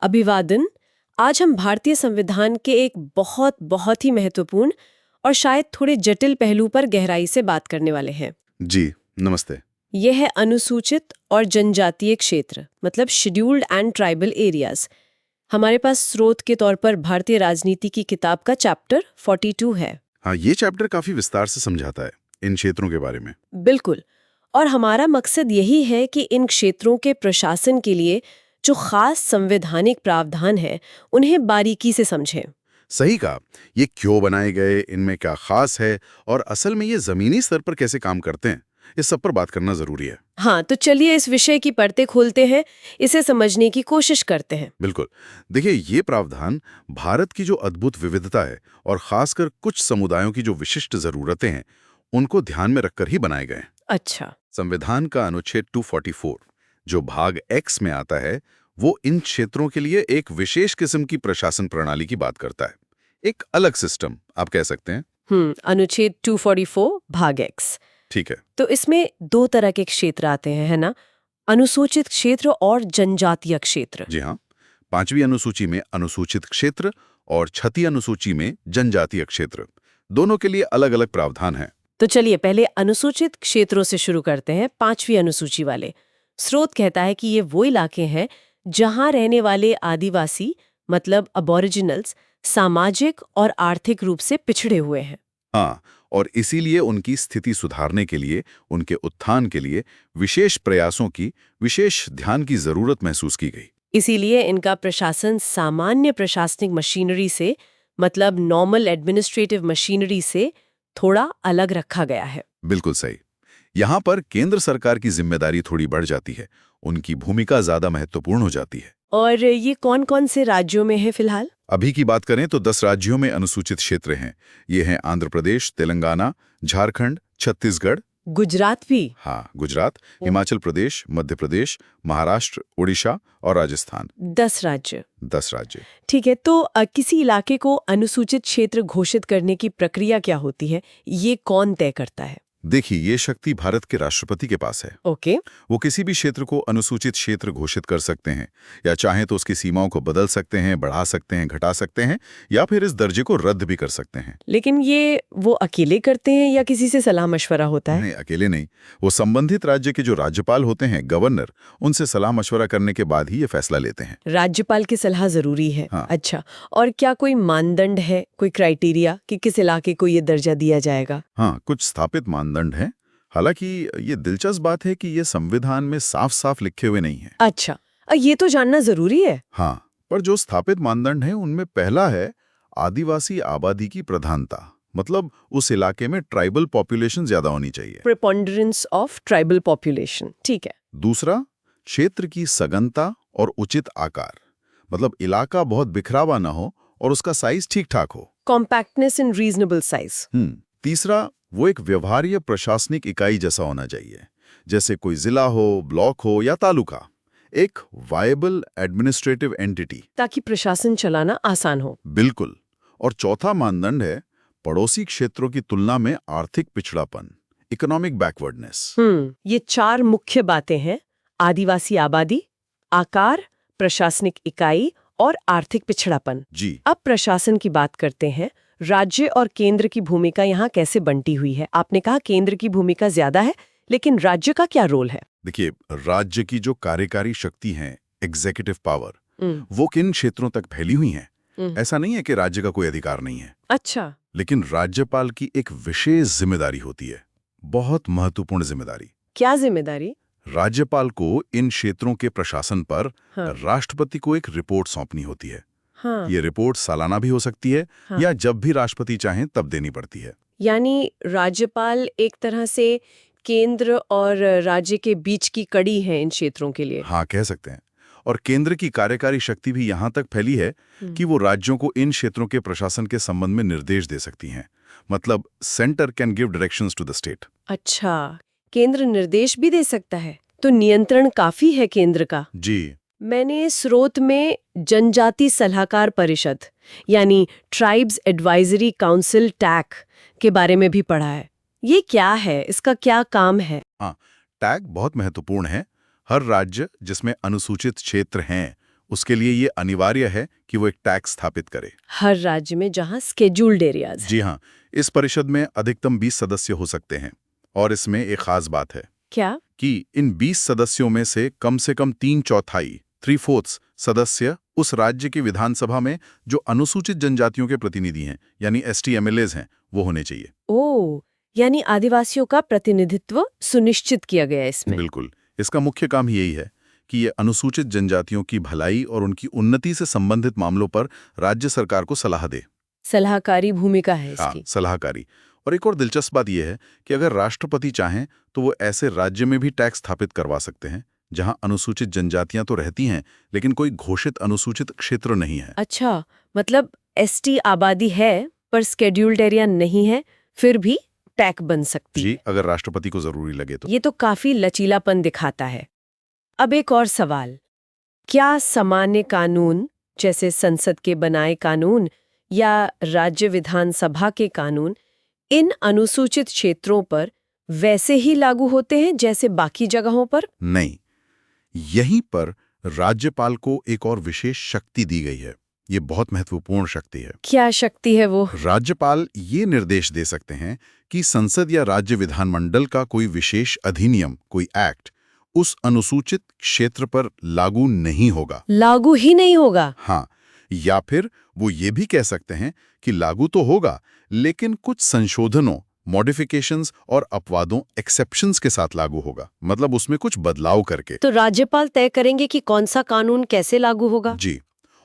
अभिवादन। आज हम भारतीय संविधान के एक बहुत ही महत्वपूर्ण और शायद थोड़े जटिल पहलू पर गहराई से बात करने वाले हैं। जी, नमस्ते। यह है अनुसूचित और जनजातीय क्षेत्र, मतलब शेड्यूल्ड एंड ट्राइबल एरियाज। हमारे पास स्रोत के तौर पर भारतीय राजनीति की किताब का चैप्टर 42 है। हाँ, ये चैप्टर काफी विस्तार से समझाता है इन क्षेत्रों के बारे में। बिल्कुल। और हमारा मकसद यही है कि इन क्षेत्रों के प्रशासन के लिए जो खास संवैधानिक प्रावधान है उन्हें बारीकी से समझें। सही कहा। ये क्यों बनाए गए, इनमें क्या खास है और असल में ये जमीनी स्तर पर कैसे काम करते हैं, इस सब पर बात करना जरूरी है। हाँ, तो चलिए इस विषय की परतें खोलते हैं, इसे समझने की कोशिश करते हैं। बिल्कुल। देखिए, ये प्रावधान भारत की जो अद्भुत विविधता है और खासकर कुछ समुदायों की जो विशिष्ट जरूरतें हैं, उनको ध्यान में रखकर ही बनाए गए हैं। अच्छा। संविधान का अनुच्छेद 244 जो भाग एक्स में आता है, वो इन क्षेत्रों के लिए एक विशेष किस्म की प्रशासन प्रणाली की बात करता है। एक अलग सिस्टम आप कह सकते हैं। अनुच्छेद 244 भाग एक्स। ठीक है। तो इसमें दो तरह के क्षेत्र आते हैं, है ना? अनुसूचित क्षेत्र और जनजातीय क्षेत्र। जी हाँ, 5वीं अनुसूची में अनुसूचित क्षेत्र और 6वीं अनुसूची में जनजातीय क्षेत्र, दोनों के लिए अलग अलग प्रावधान हैं। तो चलिए पहले अनुसूचित क्षेत्रों से शुरू करते हैं, 5वीं अनुसूची वाले। स्रोत कहता है कि ये वो इलाके हैं जहां रहने वाले आदिवासी, मतलब अबोरिजिनल्स, सामाजिक और आर्थिक रूप से पिछड़े हुए हैं। हाँ, और इसीलिए उनकी स्थिति सुधारने के लिए, उनके उत्थान के लिए विशेष प्रयासों की, विशेष ध्यान की जरूरत महसूस की गई। इसीलिए इनका प्रशासन सामान्य प्रशासनिक मशीनरी से, मतलब नॉर्मल एडमिनिस्ट्रेटिव मशीनरी से थोड़ा अलग रखा गया है। बिल्कुल सही। यहाँ पर केंद्र सरकार की जिम्मेदारी थोड़ी बढ़ जाती है, उनकी भूमिका ज्यादा महत्वपूर्ण हो जाती है। और ये कौन कौन से राज्यों में है फिलहाल? अभी की बात करें तो 10 राज्यों में अनुसूचित क्षेत्र हैं। ये हैं आंध्र प्रदेश, तेलंगाना, झारखंड, छत्तीसगढ़, गुजरात भी? हाँ, गुजरात, हिमाचल प्रदेश, मध्य प्रदेश, महाराष्ट्र, उड़ीसा और राजस्थान। 10 राज्य। 10 राज्य। ठीक है, तो किसी इलाके को अनुसूचित क्षेत्र घोषित करने की प्रक्रिया क्या होती है? ये कौन तय करता है? देखिए, ये शक्ति भारत के राष्ट्रपति के पास है। ओके। वो किसी भी क्षेत्र को अनुसूचित क्षेत्र घोषित कर सकते हैं, या चाहें तो उसकी सीमाओं को बदल सकते हैं, बढ़ा सकते हैं, घटा सकते हैं, या फिर इस दर्जे को रद्द भी कर सकते हैं। लेकिन ये वो अकेले करते हैं या किसी से सलाह मशवरा होता है? नहीं, अकेले नहीं। वो संबंधित राज्य के जो राज्यपाल होते हैं, गवर्नर, उनसे सलाह मशवरा करने के बाद ही ये फैसला लेते हैं। राज्यपाल की सलाह जरूरी है? हाँ। अच्छा। और क्या कोई मानदंड है, कोई क्राइटेरिया कि किस इलाके को ये दर्जा दिया जाएगा? हाँ, कुछ स्थापित मानदंड हैं। हालांकि ये दिलचस्प बात है कि ये संविधान में साफ साफ लिखे हुए नहीं है। अच्छा, ये तो जानना जरूरी है। हाँ, पर जो स्थापित मानदंड है उनमें पहला है आदिवासी आबादी की प्रधानता, मतलब उस इलाके में ट्राइबल पॉपुलेशन ज्यादा होनी चाहिए। प्रेपोंडरेंस ऑफ ट्राइबल पॉपुलेशन, ठीक है। दूसरा, क्षेत्र की सघनता और उचित आकार, मतलब इलाका बहुत बिखरावा ना हो और उसका साइज ठीक ठाक हो। कॉम्पैक्टनेस इन रीजनेबल साइज। तीसरा, वो एक व्यवहार्य प्रशासनिक इकाई जैसा होना चाहिए, जैसे कोई जिला हो, ब्लॉक हो या तालुका, एक वायबल एडमिनिस्ट्रेटिव एंटिटी, ताकि प्रशासन चलाना आसान हो। बिल्कुल। और चौथा मानदंड है पड़ोसी क्षेत्रों की तुलना में आर्थिक पिछड़ापन, इकोनॉमिक बैकवर्डनेस। ये 4 मुख्य बातें हैं: आदिवासी आबादी, आकार, प्रशासनिक इकाई और आर्थिक पिछड़ापन। जी। अब प्रशासन की बात करते हैं। राज्य और केंद्र की भूमिका यहाँ कैसे बंटी हुई है? आपने कहा केंद्र की भूमिका ज्यादा है, लेकिन राज्य का क्या रोल है? देखिए, राज्य की जो कार्यकारी शक्ति है, एग्जीक्यूटिव पावर, वो किन क्षेत्रों तक फैली हुई है? ऐसा नहीं है कि राज्य का कोई अधिकार नहीं है। अच्छा। लेकिन राज्यपाल की एक विशेष जिम्मेदारी होती है, बहुत महत्वपूर्ण जिम्मेदारी। क्या जिम्मेदारी? राज्यपाल को इन क्षेत्रों के प्रशासन पर हाँ। राष्ट्रपति को एक रिपोर्ट सौंपनी होती है। हाँ। ये रिपोर्ट सालाना भी हो सकती है, हाँ। या जब भी राष्ट्रपति चाहें तब देनी पड़ती है। यानी राज्यपाल एक तरह से केंद्र और राज्य के बीच की कड़ी है इन क्षेत्रों के लिए। हाँ, कह सकते हैं। और केंद्र की कार्यकारी शक्ति भी यहाँ तक फैली है कि वो राज्यों को इन क्षेत्रों के प्रशासन के संबंध में निर्देश दे सकती हैं। मतलब centre can give directions to the state. अच्छा, केंद्र निर्देश भी दे सकता है, तो नियंत्रण काफी है केंद्र का। जी। मैंने स्रोत में जनजाति सलाहकार परिषद यानी ट्राइब्स एडवाइजरी काउंसिल टैक के बारे में भी पढ़ा है। ये क्या है, इसका क्या काम है? हाँ, टैग बहुत महत्वपूर्ण है। हर राज्य जिसमें अनुसूचित क्षेत्र हैं, उसके लिए ये अनिवार्य है कि वो एक टैक्स स्थापित करे। हर राज्य में जहां स्केड्यूल्ड एरियाज। जी हाँ, इस परिषद में अधिकतम 20 सदस्य हो सकते हैं। और इसमें एक खास बात है क्या? कि इन 20 सदस्यों में से कम 3/4 3/4 सदस्य उस राज्य की विधानसभा में जो अनुसूचित जनजातियों के प्रतिनिधि हैं, यानी ST-MLAs हैं, वो होने चाहिए। ओह, यानी आदिवासियों का प्रतिनिधित्व सुनिश्चित किया गया है इसमें। बिल्कुल। इसका मुख्य काम यही है कि ये अनुसूचित जनजातियों की भलाई और उनकी उन्नति से संबंधित मामलों पर राज्य सरकार को सलाह दे। सलाहकारी भूमिका है हाँ, इसकी। सलाहकारी। और एक और दिलचस्प बात यह है कि अगर राष्ट्रपति चाहें तो वो ऐसे राज्य में भी टैक्स स्थापित करवा सकते हैं जहां अनुसूचित जनजातियां तो रहती हैं, लेकिन कोई घोषित अनुसूचित क्षेत्र नहीं है। अच्छा, मतलब ST आबादी है पर स्केड्यूल्ड एरिया नहीं है, फिर भी टैग बन सकती जी, है। अगर राष्ट्रपति को जरूरी लगे तो। ये तो काफी लचीलापन दिखाता है। अब एक और सवाल, क्या सामान्य कानून जैसे संसद के बनाए कानून या राज्य विधानसभा के कानून इन अनुसूचित क्षेत्रों पर वैसे ही लागू होते हैं जैसे बाकी जगहों पर? नहीं, यहीं पर राज्यपाल को एक और विशेष शक्ति दी गई है। ये बहुत महत्वपूर्ण शक्ति है। क्या शक्ति है वो? राज्यपाल ये निर्देश दे सकते हैं कि संसद या राज्य विधानमंडल का कोई विशेष अधिनियम, कोई एक्ट, उस अनुसूचित क्षेत्र पर लागू नहीं होगा। लागू ही नहीं होगा? हाँ, या फिर वो ये भी कह सकते हैं कि लागू तो होगा, लेकिन कुछ संशोधनों, मॉडिफिकेशंस और अपवादों, एक्सेप्शंस के साथ लागू होगा। मतलब उसमें कुछ बदलाव करके। तो राज्यपाल तय करेंगे कि कौन सा कानून कैसे लागू होगा? जी,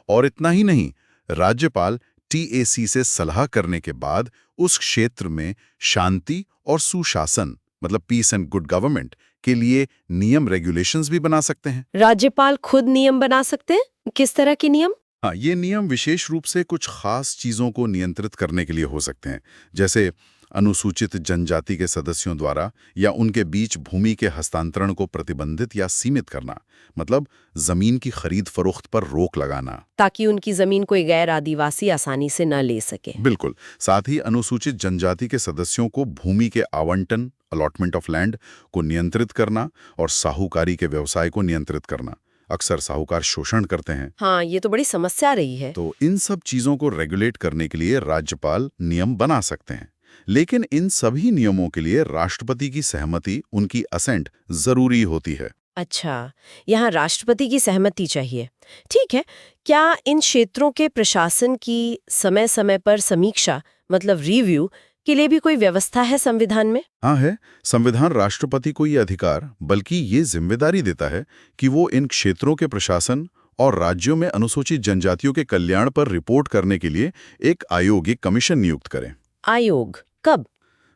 और इतना ही नहीं, राज्यपाल TAC से सलाह करने के बाद उस क्षेत्र में शांति और सुशासन, मतलब पीस एंड गुड गवर्नमेंट के लिए नियम रेगुलेशंस भी बना सकते हैं। राज्यपाल खुद नियम बना सकते हैं? किस तरह के नियम? हाँ, ये नियम विशेष रूप से कुछ खास चीजों को नियंत्रित करने के लिए हो सकते हैं, जैसे अनुसूचित जनजाति के सदस्यों द्वारा या उनके बीच भूमि के हस्तांतरण को प्रतिबंधित या सीमित करना, मतलब जमीन की खरीद फरोख्त पर रोक लगाना, ताकि उनकी जमीन कोई गैर आदिवासी आसानी से न ले सके। बिल्कुल। साथ ही अनुसूचित जनजाति के सदस्यों को भूमि के आवंटन, अलॉटमेंट ऑफ लैंड को नियंत्रित करना और साहूकारी के व्यवसाय को नियंत्रित करना। अक्सर साहूकार शोषण करते हैं। हाँ, ये तो बड़ी समस्या रही है। तो इन सब चीजों को रेगुलेट करने के लिए राज्यपाल नियम बना सकते हैं, लेकिन इन सभी नियमों के लिए राष्ट्रपति की सहमति, उनकी असेंट जरूरी होती है। अच्छा, यहाँ राष्ट्रपति की सहमति चाहिए। ठीक है, क्या इन क्षेत्रों के प्रशासन की समय-समय पर समीक्षा, मतलब रिव्यू के लिए भी कोई व्यवस्था है संविधान में? हाँ है, संविधान राष्ट्रपति को ये अधिकार, बल्कि ये जिम्मेदारी देता है कि वो इन क्षेत्रों के प्रशासन और राज्यों में अनुसूचित जनजातियों के कल्याण पर रिपोर्ट करने के लिए एक आयोग, एक कमीशन नियुक्त करें। आयोग कब?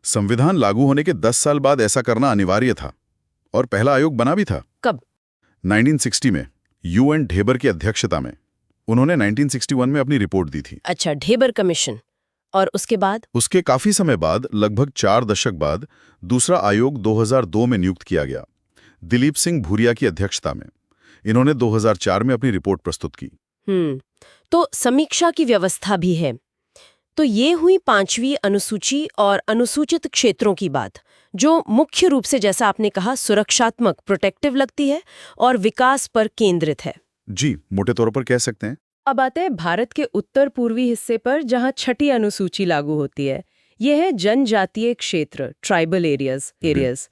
संविधान लागू होने के 10 साल बाद ऐसा करना अनिवार्य था और पहला आयोग बना भी था। कब? 1960 में UN ढेबर की अध्यक्षता में। उन्होंने 1961 में अपनी रिपोर्ट दी थी। अच्छा, ढेबर कमीशन। और उसके बाद? उसके काफी समय बाद, लगभग 4 दशक बाद, दूसरा आयोग 2002 में नियुक्त किया गया, दिलीप सिंह भूरिया की अध्यक्षता में। इन्होंने 2004 में अपनी रिपोर्ट प्रस्तुत की। तो समीक्षा की व्यवस्था भी है। तो ये हुई 5वीं अनुसूची और अनुसूचित क्षेत्रों की बात, जो मुख्य रूप से, जैसा आपने कहा, सुरक्षात्मक, प्रोटेक्टिव लगती है और विकास पर केंद्रित है। जी, मोटे तौर पर कह सकते हैं। अब आते हैं भारत के उत्तर पूर्वी हिस्से पर, जहां 6ठी अनुसूची लागू होती है। यह है जनजातीय क्षेत्र, ट्राइबल एरियाज।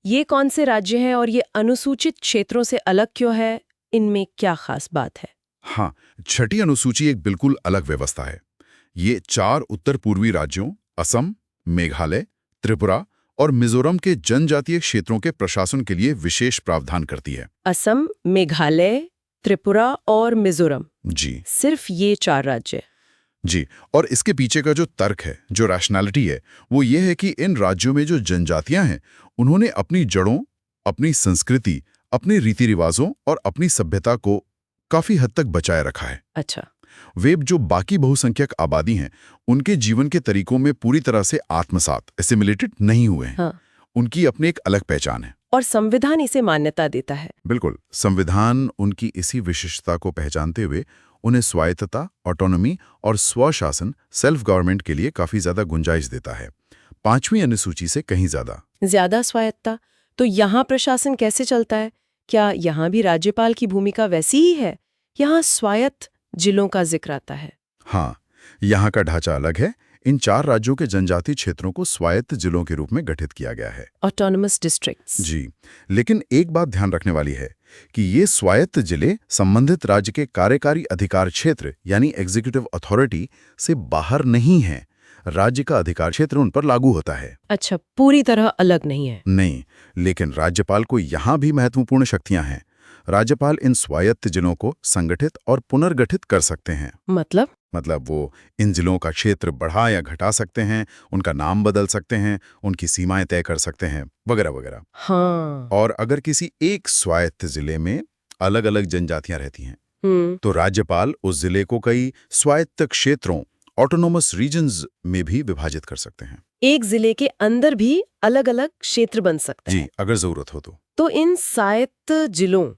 ये कौन से राज्य हैं और ये अनुसूचित क्षेत्रों से अलग क्यों है? इनमें क्या खास बात है? हाँ, 6ठी अनुसूची एक बिल्कुल अलग व्यवस्था है। ये 4 उत्तर पूर्वी राज्यों, असम, मेघालय, त्रिपुरा और मिजोरम के जनजातीय क्षेत्रों के प्रशासन के लिए विशेष प्रावधान करती है। असम, मेघालय, त्रिपुरा और मिजोरम, जी, सिर्फ ये 4 राज्य? जी, और इसके पीछे का जो तर्क है, जो रैशनैलिटी है, वो ये है कि इन राज्यों में जो जनजातियां हैं, उन्होंने अपनी जड़ों, अपनी संस्कृति, अपने रीति रिवाजों और अपनी सभ्यता को काफी हद तक बचाए रखा है। अच्छा। वे जो बाकी बहुसंख्यक आबादी हैं, उनके जीवन के तरीकों में पूरी तरह से आत्मसात, एसिमिलेटेड नहीं हुए हैं। हाँ। उनकी अपनी एक अलग पहचान है और संविधान इसे मान्यता देता है। बिल्कुल, संविधान उनकी इसी विशिष्टता को पहचानते हुए उन्हें स्वायत्तता, ऑटोनॉमी और स्वशासन, सेल्फ गवर्नमेंट के लिए काफी ज्यादा गुंजाइश देता है, 5वीं अनुसूची से कहीं ज्यादा स्वायत्तता। तो यहाँ प्रशासन कैसे चलता है? क्या यहाँ भी राज्यपाल की भूमिका वैसी ही है यहाँ स्वायत्त जिलों का जिक्र आता है। हाँ, यहाँ का ढांचा अलग है। इन 4 राज्यों के जनजातीय क्षेत्रों को स्वायत्त जिलों के रूप में गठित किया गया है। Autonomous districts. जी, लेकिन एक बात ध्यान रखने वाली है कि ये स्वायत्त जिले संबंधित राज्य के कार्यकारी अधिकार क्षेत्र यानी एग्जीक्यूटिव अथॉरिटी से बाहर नहीं हैं। राज्य का अधिकार क्षेत्र उन पर लागू होता है। अच्छा, पूरी तरह अलग नहीं है। नहीं, लेकिन राज्यपाल को यहाँ भी महत्वपूर्ण शक्तियां हैं। राज्यपाल इन स्वायत्त जिलों को संगठित और पुनर्गठित कर सकते हैं। मतलब वो इन जिलों का क्षेत्र बढ़ा या घटा सकते हैं, उनका नाम बदल सकते हैं, उनकी सीमाएं तय कर सकते हैं, वगैरह वगैरह। हाँ। और अगर किसी एक स्वायत्त जिले में अलग अलग जनजातियां रहती हैं, तो राज्यपाल उस जिले को कई स्वायत्त क्षेत्रों ऑटोनोमस रीजन्स में भी विभाजित कर सकते हैं। एक जिले के अंदर भी अलग अलग क्षेत्र बन सकते हैं। जी, अगर जरूरत हो तो इन स्वायत्त जिलों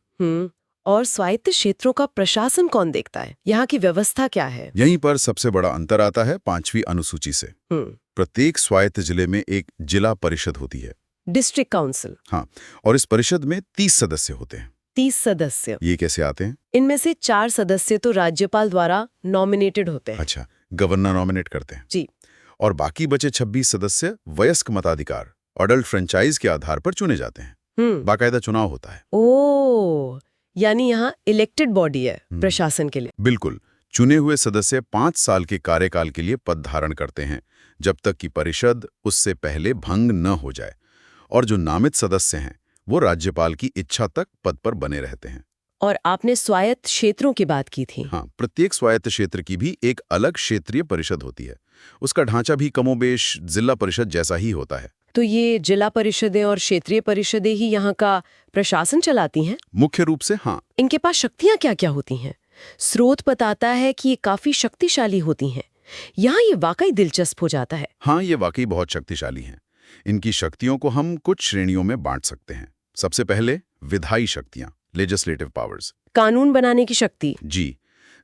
और स्वायत्त क्षेत्रों का प्रशासन कौन देखता है? यहाँ की व्यवस्था क्या है? यहीं पर सबसे बड़ा अंतर आता है 5वीं अनुसूची से। प्रत्येक स्वायत्त जिले में एक जिला परिषद होती है, डिस्ट्रिक्ट काउंसिल। हाँ, और इस परिषद में 30 सदस्य होते हैं। 30 सदस्य। ये कैसे आते हैं? इनमें से 4 सदस्य तो राज्यपाल द्वारा नॉमिनेटेड होते हैं। अच्छा, गवर्नर नॉमिनेट करते हैं। जी। और बाकी बचे 26 सदस्य वयस्क मताधिकार अडल्ट फ्रेंचाइज के आधार पर चुने जाते हैं। बाकायदा चुनाव होता है। ओह, यानी यहाँ इलेक्टेड बॉडी है प्रशासन के लिए। बिल्कुल। चुने हुए सदस्य 5 साल के कार्यकाल के लिए पद धारण करते हैं, जब तक कि परिषद उससे पहले भंग न हो जाए। और जो नामित सदस्य हैं वो राज्यपाल की इच्छा तक पद पर बने रहते हैं। और आपने स्वायत्त क्षेत्रों की बात की थी। हाँ, प्रत्येक स्वायत्त क्षेत्र की भी एक अलग क्षेत्रीय परिषद होती है। उसका ढांचा भी कमोबेश जिला परिषद जैसा ही होता है। तो ये जिला परिषदें और क्षेत्रीय परिषदें ही यहाँ का प्रशासन चलाती हैं? मुख्य रूप से हाँ। इनके पास शक्तियाँ क्या क्या होती हैं? स्रोत बताता है कि ये काफी शक्तिशाली होती हैं। यहाँ ये वाकई दिलचस्प हो जाता है। हाँ, ये वाकई बहुत शक्तिशाली हैं। इनकी शक्तियों को हम कुछ श्रेणियों में बांट सकते हैं। सबसे पहले विधायी शक्तियाँ, लेजिस्लेटिव पावर्स, कानून बनाने की शक्ति। जी,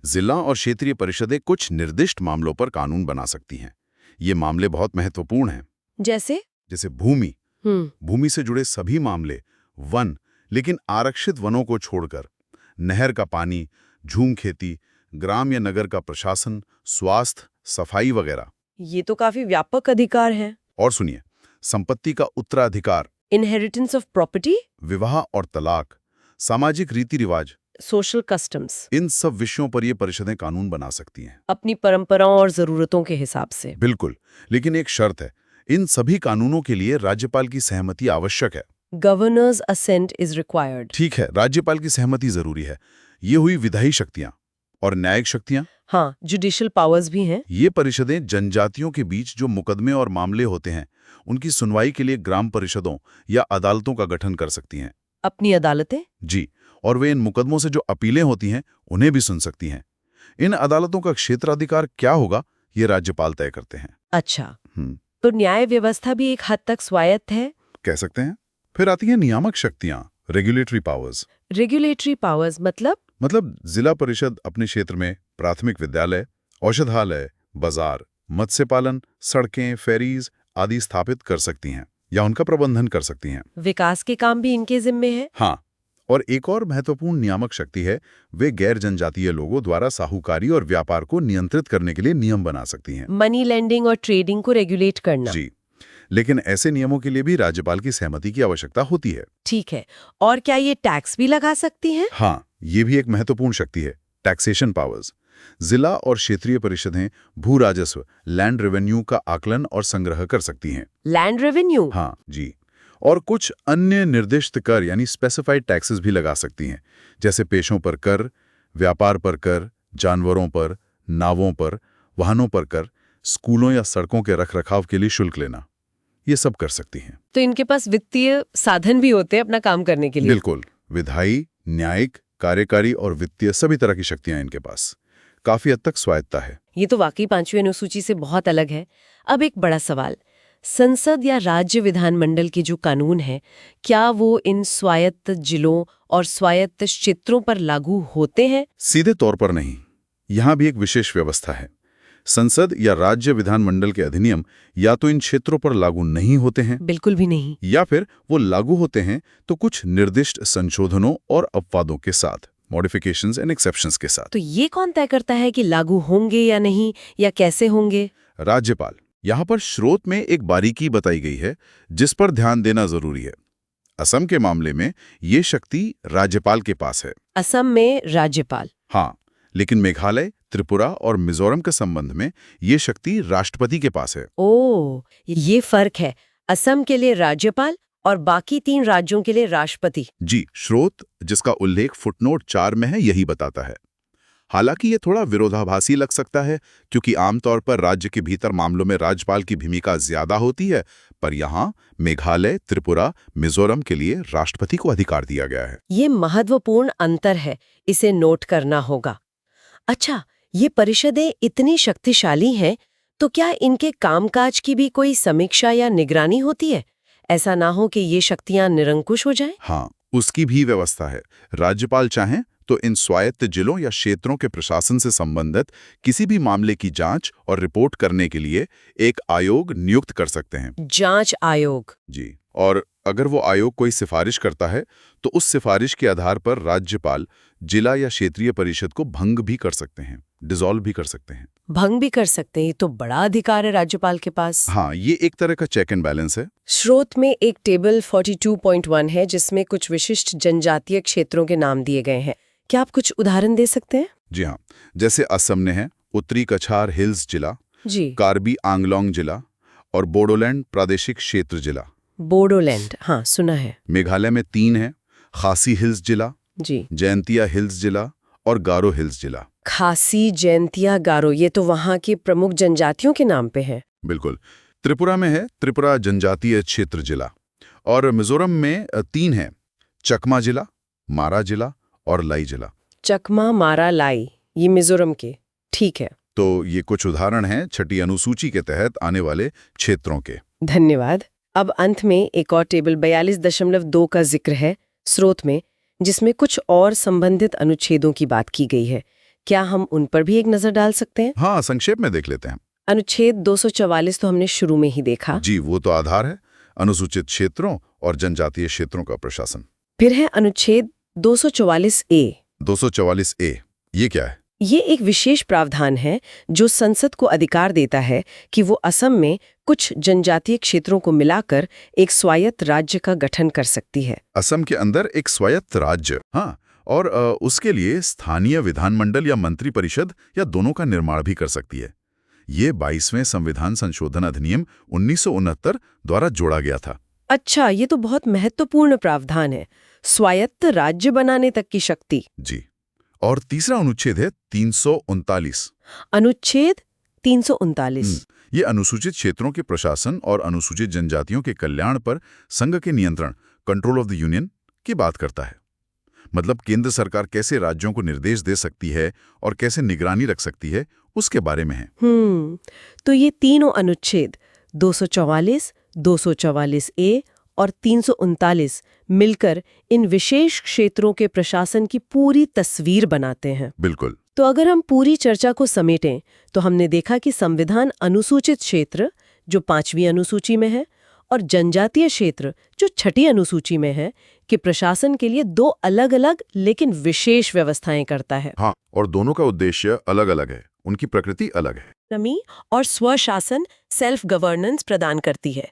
जिला और क्षेत्रीय परिषदें कुछ निर्दिष्ट मामलों पर कानून बना सकती हैं। ये मामले बहुत महत्वपूर्ण हैं। जैसे भूमि से जुड़े सभी मामले, वन, लेकिन आरक्षित वनों को छोड़कर, नहर का पानी, झूम खेती, ग्राम या नगर का प्रशासन, स्वास्थ्य, सफाई वगैरह। ये तो काफी व्यापक अधिकार हैं। और सुनिए, संपत्ति का उत्तराधिकार, इनहेरिटेंस ऑफ प्रॉपर्टी, विवाह और तलाक, सामाजिक रीति रिवाज, सोशल कस्टम्स, इन सब विषयों पर ये परिषदें कानून बना सकती हैं अपनी परंपराओं और जरूरतों के हिसाब से। बिल्कुल, लेकिन एक शर्त है, इन सभी कानूनों के लिए राज्यपाल की सहमति आवश्यक है। Governor's assent is required. ठीक है, राज्यपाल की सहमति जरूरी है। ये हुई विधायी शक्तियां। और न्यायिक शक्तियां? हाँ, जुडिशियल पावर्स भी हैं। ये परिषदें जनजातियों के बीच जो मुकदमे और मामले होते हैं, उनकी सुनवाई के लिए ग्राम परिषदों या अदालतों का गठन कर सकती हैं। अपनी अदालतें? जी, और वे इन मुकदमों से जो अपीलें होती हैं उन्हें भी सुन सकती हैं। इन अदालतों का क्षेत्राधिकार क्या होगा, ये राज्यपाल तय करते हैं। अच्छा, तो न्याय व्यवस्था भी एक हद तक स्वायत्त है, कह सकते हैं। फिर आती हैं नियामक शक्तियां, रेगुलेटरी पावर्स। रेगुलेटरी पावर्स मतलब जिला परिषद अपने क्षेत्र में प्राथमिक विद्यालय, औषधालय, बाजार, मत्स्य पालन, सड़कें, फेरीज आदि स्थापित कर सकती हैं या उनका प्रबंधन कर सकती हैं। विकास के काम भी इनके जिम्मे है। हाँ, और एक और महत्वपूर्ण नियामक शक्ति है, वे गैर जनजातीय लोगों द्वारा साहूकारी और व्यापार को नियंत्रित करने के लिए नियम बना सकती हैं। मनी लेंडिंग और ट्रेडिंग को रेगुलेट करना। जी, लेकिन ऐसे नियमों के लिए भी राज्यपाल की सहमति की आवश्यकता होती है। ठीक है, और क्या ये टैक्स भी लगा सकती हैं? हाँ, ये भी एक महत्वपूर्ण शक्ति है, टैक्सेशन पावर्स। जिला और क्षेत्रीय परिषदें भू राजस्व, लैंड रेवेन्यू का आकलन और संग्रह कर सकती हैं। Land revenue? हाँ जी, और कुछ अन्य निर्दिष्ट कर यानी स्पेसिफाइड टैक्सेस भी लगा सकती हैं, जैसे पेशों पर कर, व्यापार पर कर, जानवरों पर, नावों पर, वाहनों पर कर, स्कूलों या सड़कों के रखरखाव के लिए शुल्क लेना, ये सब कर सकती हैं। तो इनके पास वित्तीय साधन भी होते हैं अपना काम करने के लिए? बिल्कुल, विधायी, न्यायिक, कार्यकारी और वित्तीय सभी तरह की शक्तियां इनके पास। काफी हद तक स्वायत्ता है। ये तो वाकई 5वीं अनुसूची से बहुत अलग है। अब एक बड़ा सवाल, संसद या राज्य विधानमंडल के जो कानून हैं, क्या वो इन स्वायत्त जिलों और स्वायत्त क्षेत्रों पर लागू होते हैं? सीधे तौर पर नहीं, यहाँ भी एक विशेष व्यवस्था है। संसद या राज्य विधानमंडल के अधिनियम या तो इन क्षेत्रों पर लागू नहीं होते हैं, बिल्कुल भी नहीं, या फिर वो लागू होते हैं तो कुछ निर्दिष्ट संशोधनों और अपवादों के साथ। मॉडिफिकेशंस एंड एक्सेप्शंस के साथ। तो ये कौन तय करता है कि लागू होंगे या नहीं, या कैसे होंगे? राज्यपाल। यहाँ पर स्रोत में एक बारीकी बताई गई है जिस पर ध्यान देना जरूरी है। असम के मामले में ये शक्ति राज्यपाल के पास है। असम में राज्यपाल? हाँ, लेकिन मेघालय, त्रिपुरा और मिजोरम के संबंध में ये शक्ति राष्ट्रपति के पास है। ओह, ये फर्क है। असम के लिए राज्यपाल और बाकी 3 राज्यों के लिए राष्ट्रपति। जी, स्रोत जिसका उल्लेख फुटनोट 4 में है यही बताता है। हालांकि ये थोड़ा विरोधाभासी लग सकता है क्योंकि आमतौर पर राज्य के भीतर मामलों में राज्यपाल की भूमिका ज्यादा होती है, पर यहाँ मेघालय, त्रिपुरा, मिजोरम के लिए राष्ट्रपति को अधिकार दिया गया है। ये महत्वपूर्ण अंतर है, इसे नोट करना होगा। अच्छा, ये परिषदें इतनी शक्तिशाली हैं, तो क्या इनके कामकाज की भी कोई समीक्षा या निगरानी होती है? ऐसा ना हो कि ये शक्तियां निरंकुश हो जाएं? हाँ, उसकी भी व्यवस्था है। राज्यपाल चाहें तो इन स्वायत्त जिलों या क्षेत्रों के प्रशासन से संबंधित किसी भी मामले की जांच और रिपोर्ट करने के लिए एक आयोग नियुक्त कर सकते हैं। जांच आयोग? जी, और अगर वो आयोग कोई सिफारिश करता है तो उस सिफारिश के आधार पर राज्यपाल जिला या क्षेत्रीय परिषद को भंग भी कर सकते हैं, डिसॉल्व भी कर सकते हैं। भंग भी कर सकते हैं? ये तो बड़ा अधिकार है राज्यपाल के पास। हाँ, ये एक तरह का चेक एंड बैलेंस है। स्रोत में एक टेबल 42.1 है जिसमें कुछ विशिष्ट जनजातीय क्षेत्रों के नाम दिए गए हैं। क्या आप कुछ उदाहरण दे सकते हैं? जी हाँ, जैसे असम ने है उत्तरी कछार हिल्स जिला, जी। कार्बी आंगलोंग जिला और बोडोलैंड प्रादेशिक क्षेत्र जिला। बोडोलैंड, हाँ सुना है। मेघालय में 3 है, खासी हिल्स जिला, जी। जयंतिया हिल्स जिला और गारो हिल्स जिला। खासी, जयंतिया, गारो, ये तो वहाँ की प्रमुख जनजातियों के नाम पे है। बिल्कुल। त्रिपुरा में है त्रिपुरा जनजातीय क्षेत्र जिला, और मिजोरम में 3 है, चकमा जिला, मारा जिला और लाई जिला। चकमा, मारा, लाई, ये मिजोरम के। ठीक है। तो ये कुछ उदाहरण हैं छठी अनुसूची के तहत आने वाले क्षेत्रों के। धन्यवाद। अब अंत में एक और टेबल 42.2 का जिक्र है स्रोत में, जिसमें कुछ और संबंधित अनुच्छेदों की बात की गई है। क्या हम उन पर भी एक नजर डाल सकते हैं? हाँ, संक्षेप में देख लेते हैं। अनुच्छेद 244 तो हमने शुरू में ही देखा। जी, वो तो आधार है, अनुसूचित क्षेत्रों और जनजातीय क्षेत्रों का प्रशासन। फिर है अनुच्छेद 244A। 244A, ये क्या है? ये एक विशेष प्रावधान है जो संसद को अधिकार देता है कि वो असम में कुछ जनजातीय क्षेत्रों को मिलाकर एक स्वायत्त राज्य का गठन कर सकती है। असम के अंदर एक स्वायत्त राज्य? हाँ, और उसके लिए स्थानीय विधानमंडल या मंत्री परिषद या दोनों का निर्माण भी कर सकती है। ये 22वें संविधान संशोधन अधिनियम 1969 द्वारा जोड़ा गया था। अच्छा, ये तो बहुत महत्वपूर्ण प्रावधान है, स्वायत्त राज्य बनाने तक की शक्ति। जी, और तीसरा अनुच्छेद है 339। अनुच्छेद 339। ये अनुसूचित क्षेत्रों के प्रशासन और अनुसूचित जनजातियों के कल्याण पर संघ के नियंत्रण, कंट्रोल ऑफ द यूनियन, की बात करता है। मतलब केंद्र सरकार कैसे राज्यों को निर्देश दे सकती है और कैसे निगरानी रख सकती है, उसके बारे में है। तो ये तीनों अनुच्छेद 244, 244A और 339 मिलकर इन विशेष क्षेत्रों के प्रशासन की पूरी तस्वीर बनाते हैं। बिल्कुल। तो अगर हम पूरी चर्चा को समेटें तो हमने देखा कि संविधान अनुसूचित क्षेत्र जो 5वीं अनुसूची में है और जनजातीय क्षेत्र जो 6ठी अनुसूची में है कि प्रशासन के लिए 2 अलग-अलग लेकिन विशेष व्यवस्थाएं करता है। हाँ, और दोनों का उद्देश्य अलग-अलग है, उनकी प्रकृति अलग है। नमी और स्वशासन, सेल्फ गवर्नेंस प्रदान करती है।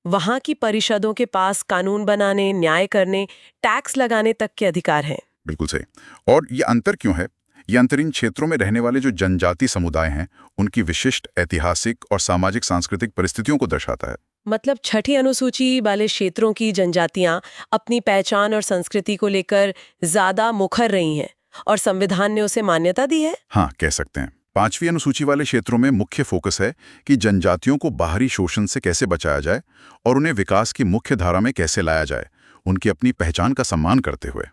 वहाँ की परिषदों के पास कानून बनाने, न्याय करने, टैक्स लगाने तक के अधिकार हैं। बिल्कुल सही। और ये अंतर क्यों है? ये अंतर इन क्षेत्रों में रहने वाले जो जनजाति समुदाय हैं, उनकी विशिष्ट ऐतिहासिक और सामाजिक सांस्कृतिक परिस्थितियों को दर्शाता है। मतलब 6ठी अनुसूची वाले क्षेत्रों की जनजातियां अपनी पहचान और संस्कृति को लेकर ज्यादा मुखर रही हैं और संविधान ने उसे मान्यता दी है। हाँ, कह सकते हैं। 5वीं अनुसूची वाले क्षेत्रों में मुख्य फोकस है कि जनजातियों को बाहरी शोषण से कैसे बचाया जाए और उन्हें विकास की मुख्य धारा में कैसे लाया जाए, उनकी अपनी पहचान का सम्मान करते हुए।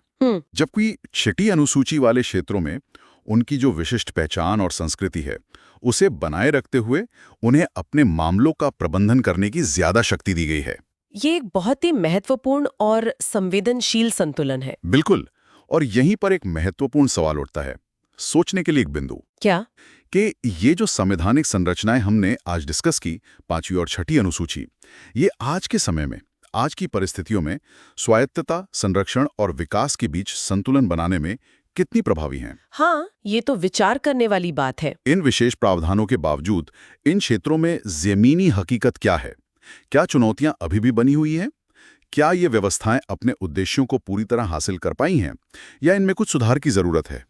जबकि 6ठी अनुसूची वाले क्षेत्रों में उनकी जो विशिष्ट पहचान और संस्कृति है, उसे बनाए रखते हुए उन्हें अपने मामलों का प्रबंधन करने की ज्यादा शक्ति दी गई है। ये एक बहुत ही महत्वपूर्ण और संवेदनशील संतुलन है। बिल्कुल। और यहीं पर एक महत्वपूर्ण सवाल उठता है, सोचने के लिए एक बिंदु। क्या? कि ये जो संवैधानिक संरचनाएं हमने आज डिस्कस की, 5वीं और 6ठी अनुसूची, ये आज के समय में, आज की परिस्थितियों में स्वायत्तता, संरक्षण और विकास के बीच संतुलन बनाने में कितनी प्रभावी हैं? हाँ, ये तो विचार करने वाली बात है। इन विशेष प्रावधानों के बावजूद इन क्षेत्रों में ज़मीनी हकीकत क्या है? क्या चुनौतियां अभी भी बनी हुई हैं? क्या ये व्यवस्थाएं अपने उद्देश्यों को पूरी तरह हासिल कर पाई हैं या इनमें कुछ सुधार की जरूरत है?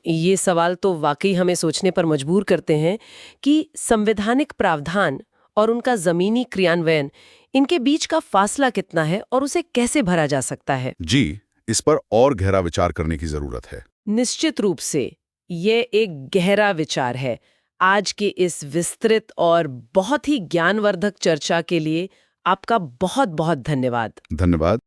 ये सवाल तो वाकई हमें सोचने पर मजबूर करते हैं कि संवैधानिक प्रावधान और उनका जमीनी क्रियान्वयन, इनके बीच का फासला कितना है और उसे कैसे भरा जा सकता है। जी, इस पर और गहरा विचार करने की जरूरत है। निश्चित रूप से ये एक गहरा विचार है। आज के इस विस्तृत और बहुत ही ज्ञानवर्धक चर्चा के लिए आपका बहुत बहुत धन्यवाद। धन्यवाद।